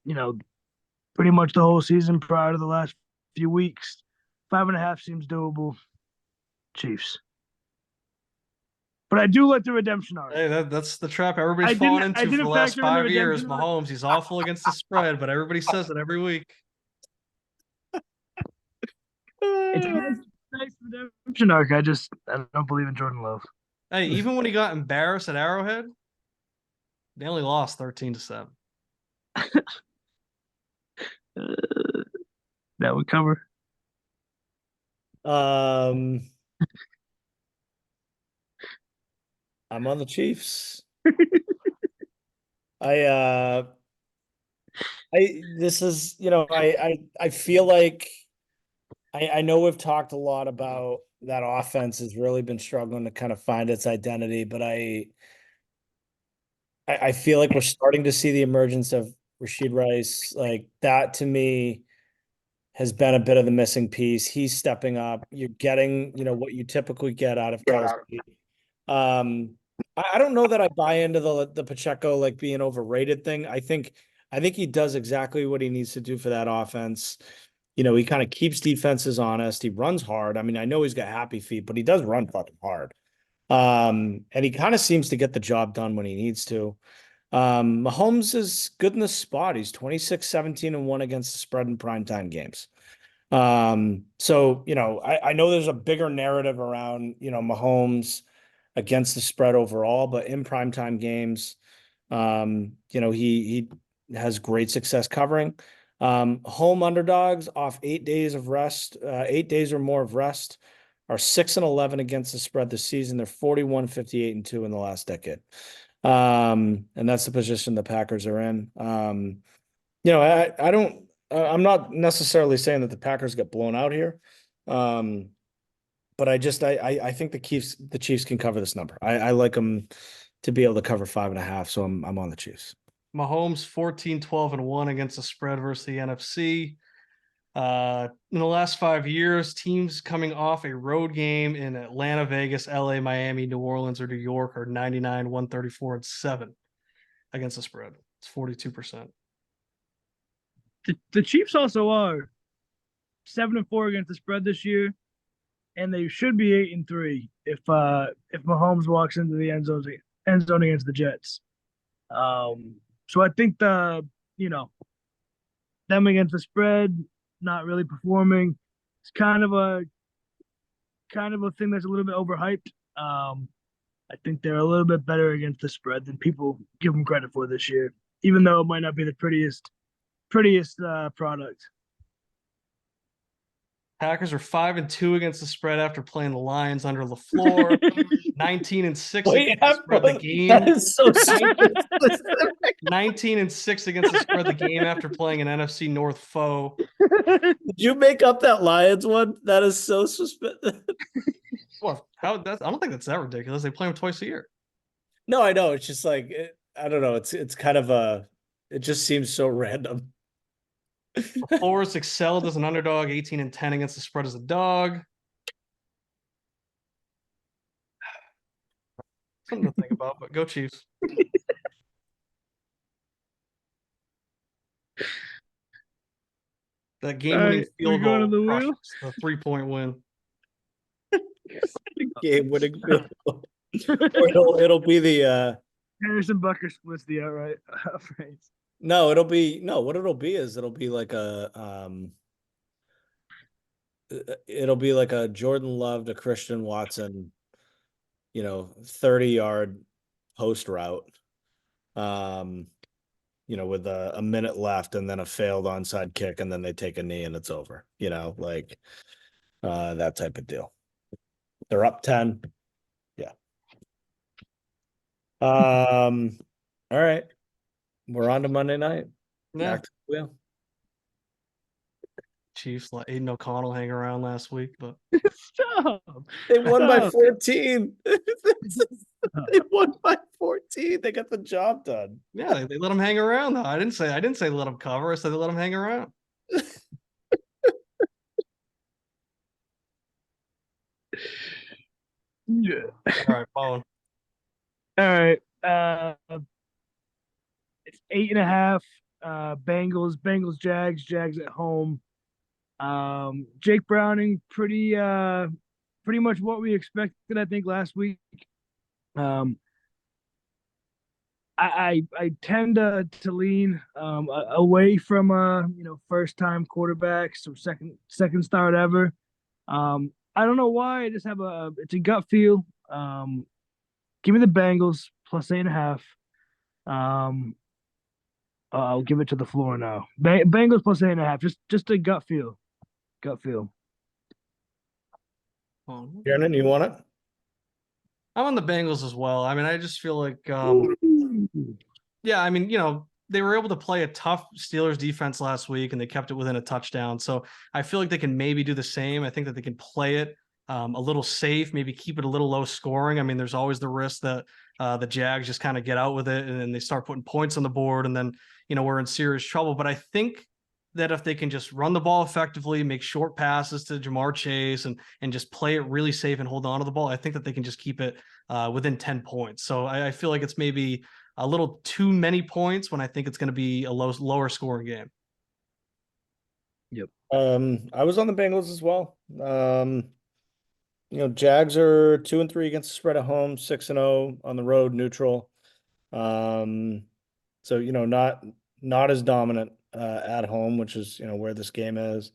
pretty much the whole season prior to the last few weeks. 5.5 seems doable. Chiefs. But I do like the redemption arc. Hey, that's the trap everybody's fallen into for the last 5 years. Mahomes, he's awful against the spread, but everybody says it every week. It's a nice redemption arc. I don't believe in Jordan Love. Hey, even when he got embarrassed at Arrowhead, they only lost 13-7. That would cover. I'm on the Chiefs. This is, I feel like I know we've talked a lot about that offense has really been struggling to kind of find its identity, but I feel like we're starting to see the emergence of Rashee Rice. Like that to me has been a bit of the missing piece. He's stepping up. You're getting, what you typically get out of Kelce. I don't know that I buy into the Pacheco like being overrated thing. I think he does exactly what he needs to do for that offense. You know, he kind of keeps defenses honest. He runs hard. I mean, I know he's got happy feet, but he does run fucking hard. And he kind of seems to get the job done when he needs to. Mahomes is good in the spot. He's 26-17-1 against the spread in primetime games. So, you know, I know there's a bigger narrative around, you know, Mahomes against the spread overall, but in primetime games, you know, he has great success covering. Home underdogs off 8 days of rest, 8 days or more of rest are 6-11 against the spread this season. They're 41-58-2 in the last decade. And that's the position the Packers are in. You know, I don't, I'm not necessarily saying that the Packers get blown out here. But I think the Chiefs can cover this number. I like them to be able to cover 5.5. So I'm on the Chiefs. Mahomes 14-12-1 against the spread versus the NFC. In the last 5 years, teams coming off a road game in Atlanta, Vegas, LA, Miami, New Orleans, or New York are 99, 134, and 7 against the spread. It's 42%. The Chiefs also are 7-4 against the spread this year, and they should be 8-3 if Mahomes walks into the end zone against the Jets. So I think you know, them against the spread, not really performing. It's kind of a thing that's a little bit overhyped. I think they're a little bit better against the spread than people give them credit for this year, even though it might not be the prettiest product. Packers are 5-2 against the spread after playing the Lions under LaFleur. 19-6 against the spread the game. That is so 19-6 against the spread the game after playing an NFC North foe. Did you make up that Lions one? That is so suspicious. Well, I don't think that's that ridiculous. They play them twice a year. No, I know. It's just like I don't know. It's kind of it just seems so random. Forrest excelled as an underdog, 18-10 against the spread as a dog. Something to think about, but go Chiefs. That game-winning field goal, the 3-point win. Game-winning field goal. It'll be the Harrison Bucker splits the outright phrase. No, what it'll be is it'll be like a Jordan Love to Christian Watson, 30-yard post route. With a minute left and then a failed onside kick, and then they take a knee and it's over. That type of deal. They're up 10. Yeah. All right. We're on to Monday night. Yeah. Back to the wheel. Chiefs let Aiden O'Connell hang around last week, but Stop. They won by 14. They won by 14. They got the job done. Yeah, they let him hang around though. I didn't say let him cover. I said they let him hang around. Yeah. All right, Bone. All right. It's 8.5. Bengals, Jags at home. Jake Browning, pretty much what we expected, I think, last week. I tend to lean away from first time quarterbacks or second start ever. I don't know why. I just have it's a gut feel. Give me the Bengals plus 8.5. I'll give it to the floor now. Bengals plus 8.5. Just a gut feel. Kiernan, you want it? I'm on the Bengals as well. I mean, I just feel like, yeah, I mean, they were able to play a tough Steelers defense last week and they kept it within a touchdown. So I feel like they can maybe do the same. I think that they can play it a little safe, maybe keep it a little low scoring. I mean, there's always the risk that the Jags just kind of get out with it and then they start putting points on the board and then, we're in serious trouble. But I think that if they can just run the ball effectively, make short passes to Jamar Chase, and just play it really safe and hold on to the ball, I think that they can just keep it within 10 points. So I feel like it's maybe a little too many points when I think it's going to be a lower scoring game. Yep. I was on the Bengals as well. Jags are 2-3 against the spread at home, 6-0 on the road, neutral. So not as dominant at home, which is where this game is.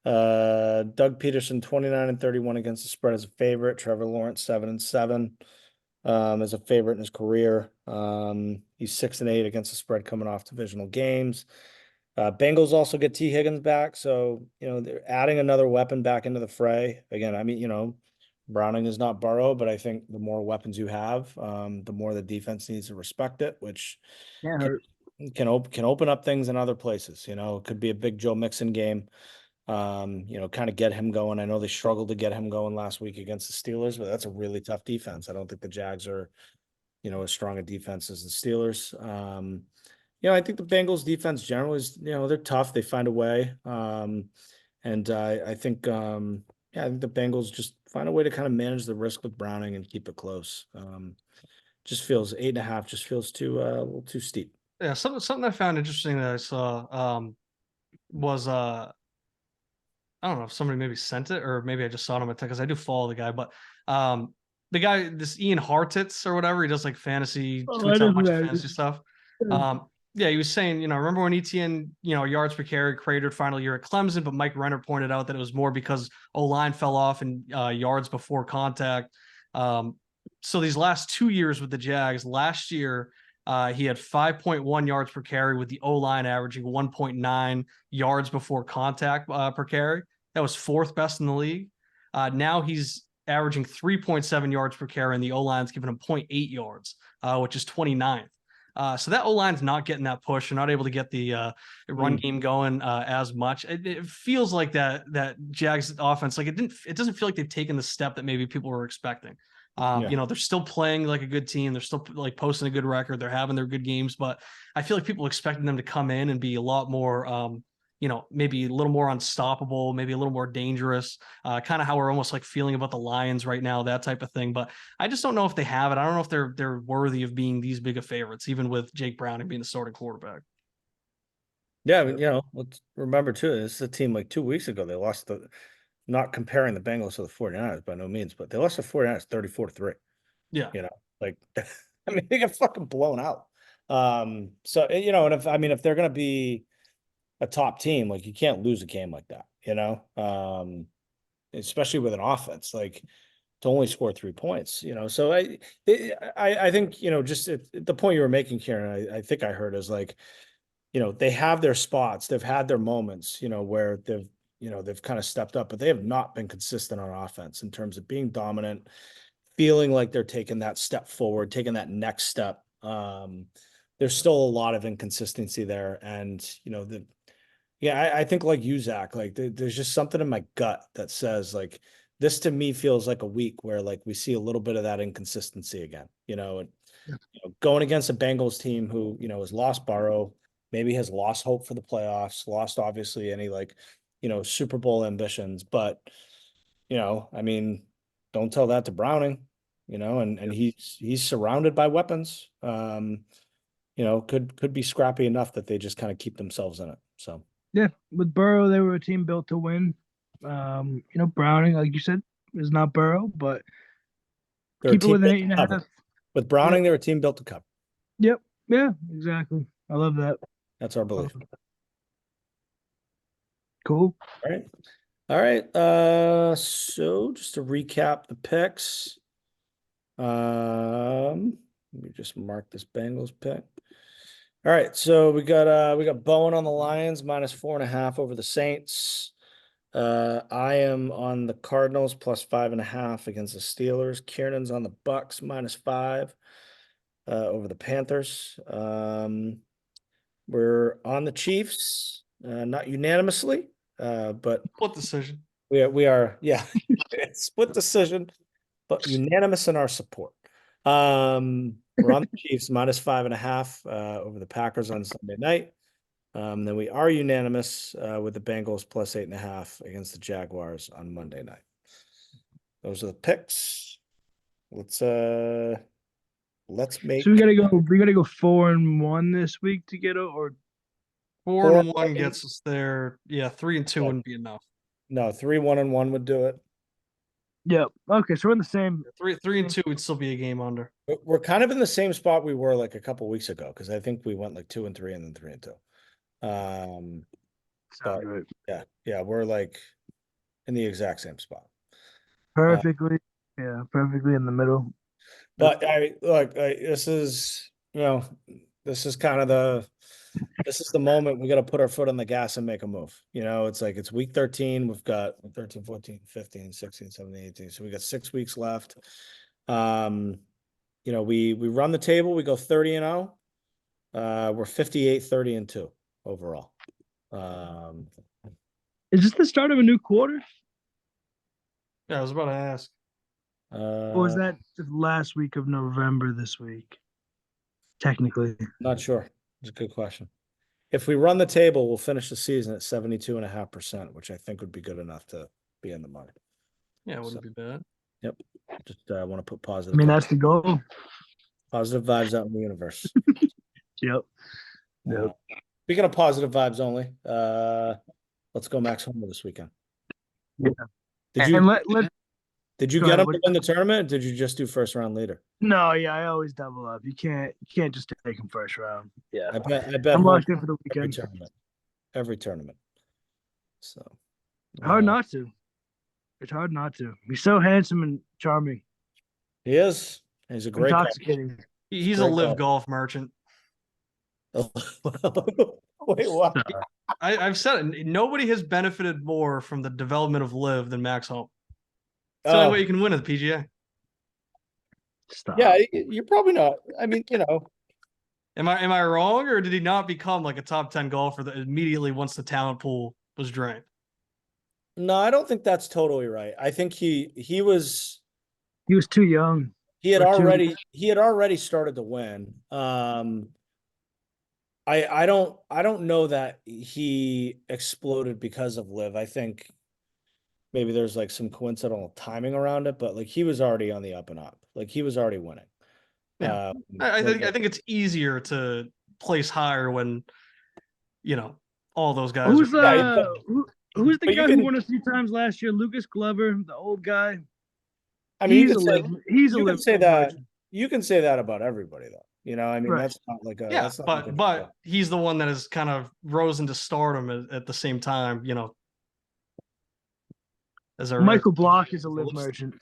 Doug Peterson 29-31 against the spread as a favorite. Trevor Lawrence 7-7 as a favorite in his career. He's 6-8 against the spread coming off divisional games. Bengals also get T. Higgins back, so they're adding another weapon back into the fray. Again, I mean, Browning is not Burrow, but I think the more weapons you have, the more the defense needs to respect it, which can open up things in other places. It could be a big Joe Mixon game. Kind of get him going. I know they struggled to get him going last week against the Steelers, but that's a really tough defense. I don't think the Jags are, as strong a defense as the Steelers. I think the Bengals defense generally is, they're tough. They find a way. And I think the Bengals just find a way to kind of manage the risk with Browning and keep it close. Just feels 8.5 just feels too a little too steep. Yeah, something I found interesting that I saw was I don't know if somebody maybe sent it or maybe I just saw it on my because I do follow the guy, but the guy, this Ian Hartitz or whatever, he does like fantasy, Oh, tweets I out a know who bunch of that fantasy is. stuff. Yeah. Yeah, he was saying, remember when ETN, yards per carry cratered final year at Clemson, but Mike Renner pointed out that it was more because O-line fell off in yards before contact. So these last 2 years with the Jags, last year he had 5.1 yards per carry with the O-line averaging 1.9 yards before contact per carry. That was fourth best in the league. Now he's averaging 3.7 yards per carry, and the O-line's giving him 0.8 yards, which is 29th. So that O-line's not getting that push. They're not able to get the run game going as much. It feels like that Jags offense, like it doesn't feel like they've taken the step that maybe people were expecting. They're still playing like a good team. They're still like posting a good record. They're having their good games, but I feel like people expecting them to come in and be a lot more maybe a little more unstoppable, maybe a little more dangerous, kind of how we're almost like feeling about the Lions right now, that type of thing. But I just don't know if they have it. I don't know if they're worthy of being these big of favorites, even with Jake Browning being the starting quarterback. Yeah, let's remember too, this is a team like 2 weeks ago. They lost not comparing the Bengals to the 49ers by no means, but they lost the 49ers 34-3. Yeah. Like I mean, they got fucking blown out. So and if they're gonna be a top team, like you can't lose a game like that, especially with an offense like to only score 3 points, So I think just the point you were making, Kieran, I think I heard is like, they have their spots, they've had their moments, where they've kind of stepped up, but they have not been consistent on offense in terms of being dominant, feeling like they're taking that step forward, taking that next step. There's still a lot of inconsistency there, and I think like you, Zach, like there's just something in my gut that says like this to me feels like a week where like we see a little bit of that inconsistency again, and going against a Bengals team who, has lost Burrow, maybe has lost hope for the playoffs, lost obviously any like, Super Bowl ambitions, but I mean, don't tell that to Browning, and he's surrounded by weapons. Could be scrappy enough that they just kind of keep themselves in it. So Yeah, with Burrow, they were a team built to win. Browning, like you said, is not Burrow, but they're a keep it team within built eight to and a cover. half. With Browning, Yep. they're a team built to cover. Yep. Yeah, exactly. I love that. That's our belief. Cool. All right. All right. So just to recap the picks. Let me just mark this Bengals pick. All right, so we got Bowen on the Lions -4.5 over the Saints. I am on the Cardinals +5.5 against the Steelers. Kiernan's on the Bucks -5 over the Panthers. We're on the Chiefs, not unanimously, but What decision? we are split decision, but unanimous in our support. We're on the Chiefs -5.5 over the Packers on Sunday night. Then we are unanimous with the Bengals plus 8.5 against the Jaguars on Monday night. Those are the picks. Let's make So we gotta go 4-1 this week to get or 4-1 gets us there. Yeah, 3-2 wouldn't be enough. no 3-1-1 would do it. Yep. Okay, so we're in the same. 3-2 would still be a game under. We're kind of in the same spot we were like a couple weeks ago because I think we went like 2-3 and then 3-2. Sounds But right. yeah, we're like in the exact same spot. Perfectly. Yeah, perfectly in the middle. But this is this is kind of this is the moment we got to put our foot on the gas and make a move. It's like it's week 13. We've got 13, 14, 15, 16, 17, 18. So we got 6 weeks left. We run the table, we go 30-0. We're 58, 30-2 overall. Is this the start of a new quarter? Yeah, I was about to ask. Or was that the last week of November this week? Technically. Not sure. It's a good question. If we run the table, we'll finish the season at 72.5%, which I think would be good enough to be in the money. Yeah, it wouldn't be bad. Yep. Just want to put I positive. mean, that's the goal. Positive vibes out in the universe. Yep. Yep. Speaking of positive vibes only, let's go Max Homer this weekend. Yeah. Did you Go get ahead, him to win the tournament? Or did you just do first round leader? No, yeah, I always double up. You can't just take him first round. Yeah. I bet I'm Homer locked in for the every weekend. tournament. Every tournament. So Hard not to. It's hard not to. He's so handsome and charming. he is. He's a great guy. Intoxicating. He's a live golf merchant. Wait, what? I've said it. Nobody has benefited more from the development of live than Max Home. It's the only way you can win at the PGA. Stop. Yeah, you're probably not. I mean, Am I wrong, or did he not become like a top 10 golfer that immediately once the talent pool was drained? No, I don't think that's totally right. I think he was too young. he had already started to win. I don't know that he exploded because of live. I think maybe there's like some coincidental timing around it, but like he was already on the up and up. Like he was already winning. Yeah. I think it's easier to place higher when all those guys. Who's who's the guy who won a few times last year? Lucas Glover, the old guy. I mean, you can say that about everybody though. I mean, right. That's not like a that's not but he's the one that has kind of rose into stardom at the same time. As Michael Block is a live merchant.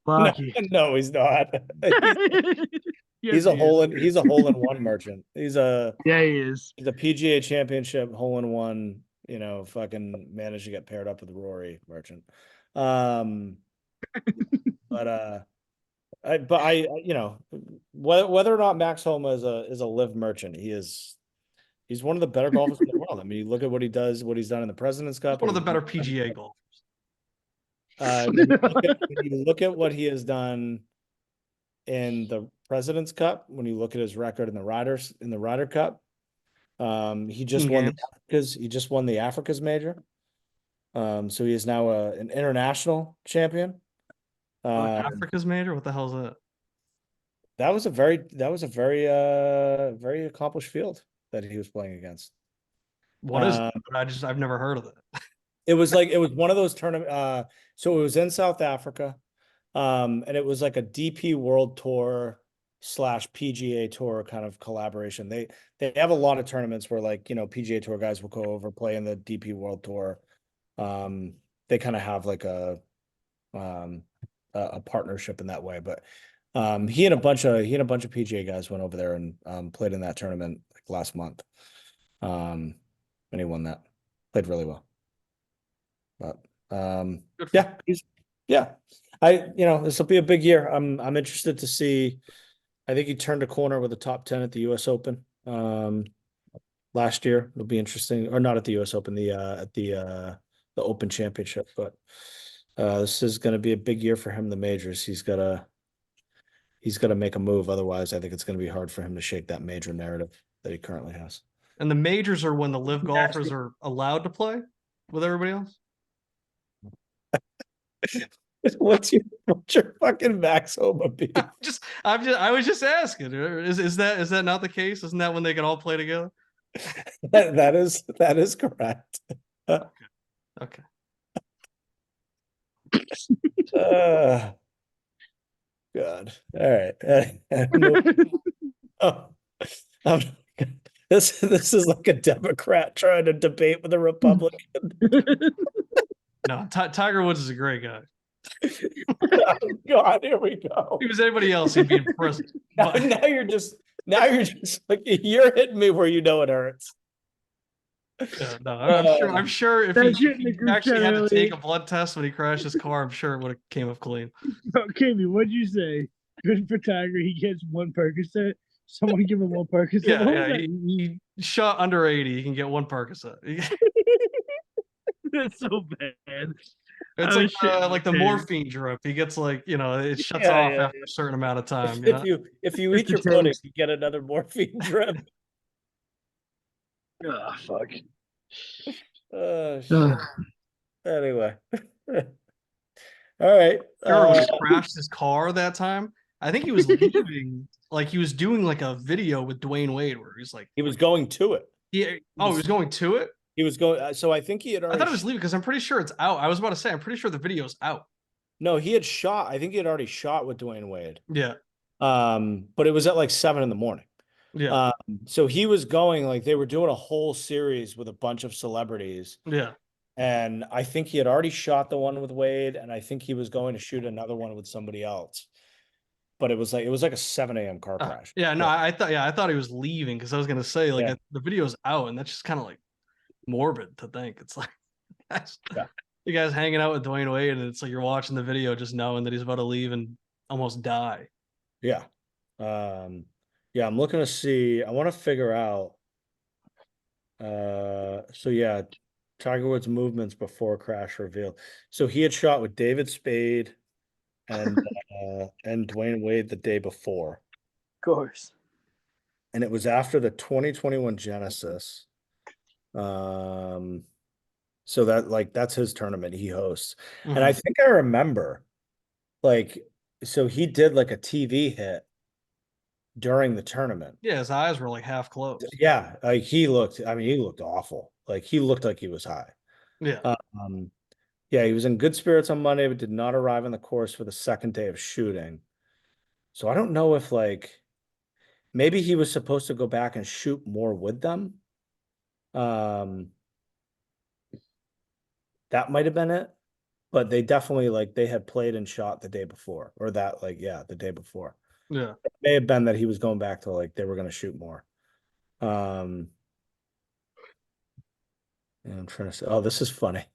No, he's not. He's a hole in one merchant. He is. He's a PGA Championship hole in one. Fucking managed to get paired up with Rory merchant. Whether or not Max Homa is a live merchant, he's one of the better golfers in the world. I mean, you look at what he does, what he's done in the President's Cup. One of the better PGA golfers. When you look at what he has done in the President's Cup, when you look at his record in the Ryder Cup, he just won the Africa's major. So he is now an international champion. Africa's major? What the hell is that? That was a very very accomplished field that he was playing against. What is it? I've never heard of it. It was one of those tournaments. So it was in South Africa. And it was like a DP World Tour / PGA Tour kind of collaboration. They have a lot of tournaments where PGA Tour guys will go over play in the DP World Tour. They kind of have like a partnership in that way, but he and a bunch of PGA guys went over there and played in that tournament like last month. And he won that. Played really well. But this will be a big year. I'm interested to see. I think he turned a corner with a top 10 at the US Open last year. It'll be interesting, or not at the US Open, at the Open Championship, but this is going to be a big year for him. The majors, he's got to make a move. Otherwise, I think it's going to be hard for him to shake that major narrative that he currently has. And the majors are when the live golfers are allowed to play with everybody else. What's your fucking max home beef? I was just asking. Is that not the case? Isn't that when they can all play together? That is correct. Okay. God. All right. Oh, um, this is like a Democrat trying to debate with a Republican. No, Tiger Woods is a great guy. Oh, God, here we go. If he was anybody else, he'd be in prison. Now you're just like you're hitting me where you know it hurts. Yeah, no, I'm sure if he actually had to take a blood test when he crashed his car, I'm sure it would have came up clean. Okay, what'd you say? Good for Tiger. He gets one Percocet. Someone give him one Percocet. Yeah. He shot under 80. He can get one Percocet. That's so bad. It's like the morphine drip. He gets it shuts off after a certain amount of time. If you eat your pudding, you get another morphine drip. Oh, fuck. Shit. Anyway. All right. When he crashed his car that time, I think he was leaving, like he was doing like a video with Dwayne Wade where he's like he was going to it. He was going to it? He was going so I think he had already I thought he was leaving because I'm pretty sure it's out. I was about to say I'm pretty sure the video's out. No, he had shot. I think he had already shot with Dwayne Wade. Yeah. But it was at like 7 a.m. Yeah. So he was going like they were doing a whole series with a bunch of celebrities. Yeah. And I think he had already shot the one with Wade, and I think he was going to shoot another one with somebody else. But it was like a 7 a.m. car crash. Yeah, no, I thought he was leaving because I was gonna say like the video's out, and that's just kind of like morbid to think. It's like you guys hanging out with Dwayne Wade, and it's like you're watching the video just knowing that he's about to leave and almost die. Yeah. I'm looking to see. I want to figure out. So yeah, Tiger Woods' movements before crash revealed. So he had shot with David Spade and Dwayne Wade the day before. Of course. And it was after the 2021 Genesis. So that's his tournament he hosts. Mm-hmm. And I think I remember so he did like a TV hit during the tournament. Yeah, his eyes were like half closed. Yeah, he looked awful. Like he looked like he was high. Yeah. Yeah, he was in good spirits on Monday, but did not arrive on the course for the second day of shooting. So I don't know if maybe he was supposed to go back and shoot more with them. That might have been it, but they definitely they had played and shot the day before, or that the day before. Yeah, it may have been that he was going back to they were going to shoot more. And I'm trying to say, oh, this is funny.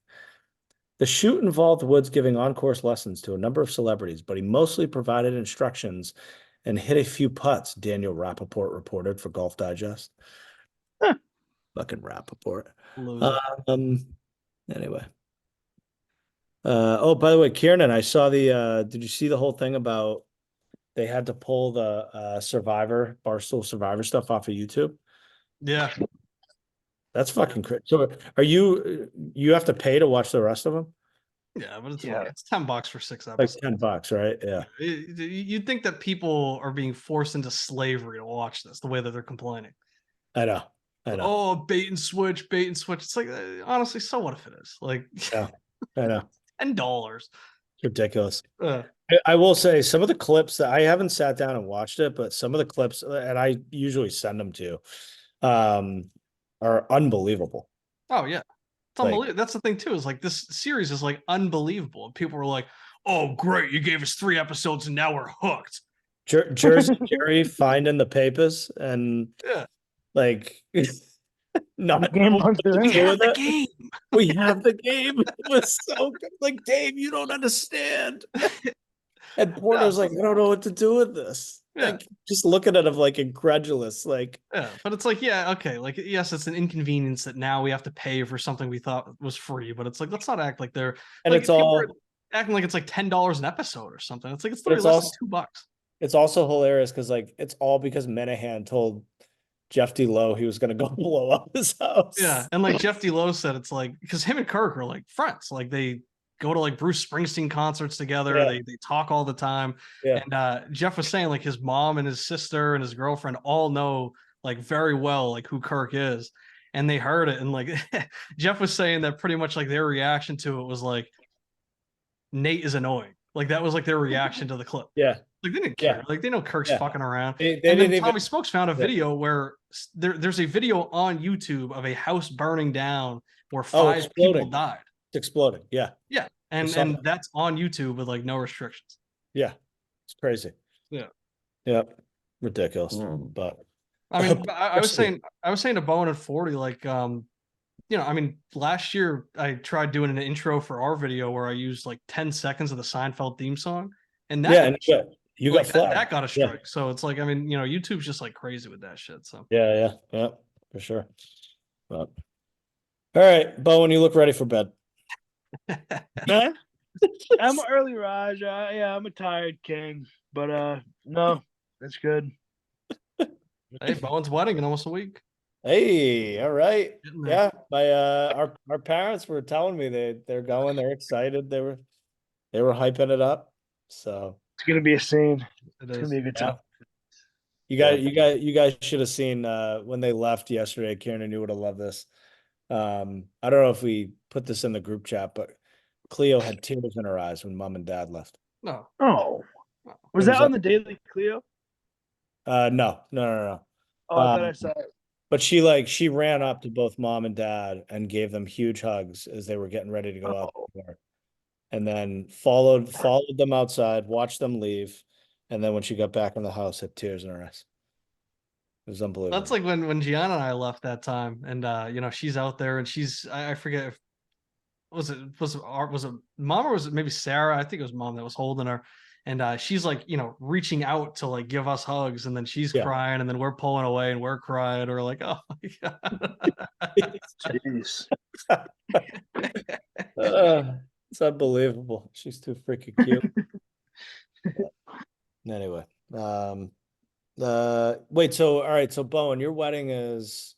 The shoot involved Woods giving on-course lessons to a number of celebrities, but he mostly provided instructions and hit a few putts, Daniel Rappaport reported for Golf Digest. Fucking Rappaport. Anyway. Oh, by the way, Kieran, I saw did you see the whole thing about they had to pull the Barstool Survivor stuff off of YouTube? Yeah. That's fucking crazy. So you have to pay to watch the rest of them? Yeah, but it's $10 for 6 episodes. Like $10, right? Yeah. You'd think that people are being forced into slavery to watch this the way that they're complaining. I know. Oh, bait and switch. It's like, honestly, so what if it is? Like, yeah, I know. $10. It's ridiculous. I will say some of the clips that I haven't sat down and watched it, but some of the clips, and I usually send them to, are unbelievable. Oh yeah, it's unbelievable. That's the thing too. Is this series is unbelievable, and people were like, "Oh, great! You gave us 3 episodes, and now we're hooked." Jersey Jerry finding the papers and not game. We have the game. We have the game. It was so good. Dave, you don't understand. And Porter's I don't know what to do with this. Yeah. Just looking at him incredulous. Yeah, but it's okay. Yes, it's an inconvenience that now we have to pay for something we thought was free, but it's let's not act like they're and it's all acting like it's $10 an episode or something. It's literally less than $2. It's also hilarious because it's all because Menahan told Jeff D. Lowe, he was gonna go blow up his house. Yeah, and like Jeff D. Lowe said, it's like because him and Kirk are like friends. Like they go to like Bruce Springsteen concerts together. Yeah. They talk all the time. Yeah. And Jeff was saying like his mom and his sister and his girlfriend all know like very well like who Kirk is. And they heard it. And like Jeff was saying that pretty much like their reaction to it was like Nate is annoying. Like that was like their reaction to the clip. Yeah. Like they didn't care. Yeah. Like they know Kirk's Yeah. fucking around. They And didn't then Tommy even. Smokes found a Yeah. video where there's a video on YouTube of a house burning down where Oh, 5 people exploding. died. It's exploding. Yeah. Yeah, saw and that. that's on YouTube with like no restrictions. Yeah. It's crazy. Yeah. Yep. Ridiculous. But I mean, I was saying to Bowen at 40, like you know, I mean, last year I tried doing an intro for our video where I used like 10 seconds of the Seinfeld theme song, and that yeah, got and a strike. you Like, got flagged. that got a Yeah. strike. So it's like, I mean, you know, YouTube's just like crazy with that shit. So Yeah, for sure. But all right, Bowen, you look ready for bed. Huh? I'm an early Raj. Yeah, I'm a tired king, but no, that's good. hey, Bowen's wedding in almost a week. Hey, all right. Getting there. Yeah, my our parents were telling me they're going, they're excited, they were hyping it up. So It's gonna be a scene. It It's is. gonna be a good time. you guys should have seen when they left yesterday. Kieran, you would have loved this. I don't know if we put this in the group chat, but Cleo had tears in her eyes when mom and dad left. No. Oh, was It that was on the Daily Cleo? No. Oh, I thought I saw it. But she ran up to both mom and dad and gave them huge hugs as they were getting ready to go out the door. And then followed them outside, watched them leave, and then when she got back in the house, had tears in her eyes. It was unbelievable. That's like when Gianna and I left that time, and you know, she's out there and she's I forget if was it mom or was it maybe Sarah? I think it was mom that was holding her. And she's like, you know, reaching out to like give us hugs, and then she's crying, and then we're pulling away and we're crying. We're like, oh my god. Jeez. It's unbelievable. She's too freaking cute. Anyway, wait, so all right, so Bowen, your wedding is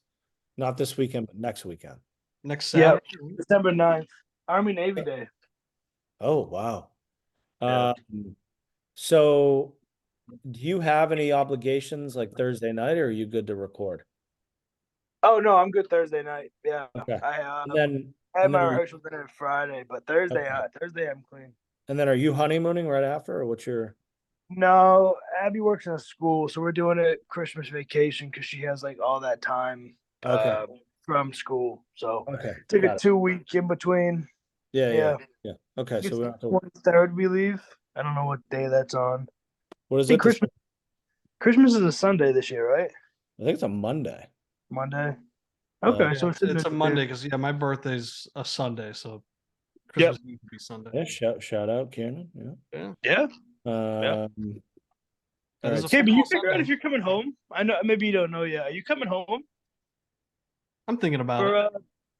not this weekend, but next weekend. Next Yeah, Saturday. December 9th, Army Navy Day. Oh wow. Yeah. So do you have any obligations like Thursday night, or are you good to record? Oh no, I'm good Thursday night. Yeah, Okay. I And then had my are you- rehearsal dinner Friday, but Thursday, Okay. Thursday I'm clean. and then are you honeymooning right after, or what's your? No, Abby works in a school, so we're doing it Christmas vacation because she has like all that time Okay. from school. So Okay. it's like got a it. 2 week in between. Yeah. Yeah. Okay, so we don't have to. 23rd we leave. I don't know what day that's on. What is I think it? Christmas is a Sunday this year, right? I think it's a Monday. Monday. Okay, so it's a Monday because my birthday's a Sunday, so Yep. Christmas Eve would be Sunday. Yeah, shout out, Kieran. Yeah. Yeah. All That is right. a Okay, but you football figure out Sunday. if you're coming home. I know maybe you don't know yet. Are you coming home I'm thinking about for it.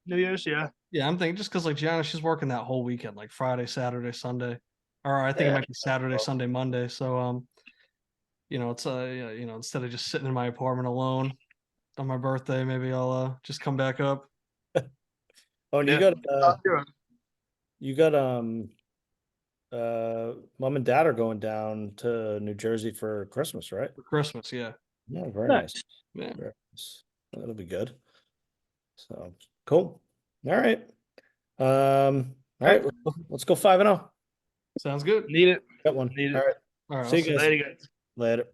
New Year's? Yeah. Yeah, I'm thinking just because like Gianna, she's working that whole weekend, like Friday, Saturday, Sunday, or I think it Yeah. might be Saturday, Sunday, Monday. So you know, it's you know, instead of just sitting in my apartment alone on my birthday, maybe I'll just come back up. Oh, and Yeah. you got mom and dad are going down to New Jersey for Christmas, right? For Christmas, yeah. Yeah, very Nice. nice. Yeah. Very nice. That'll be good. So cool. All right. All right, let's go 5-0. Sounds good. Need it. Got one. Need it. All right. All right, See I'll you see guys Later, guys. later.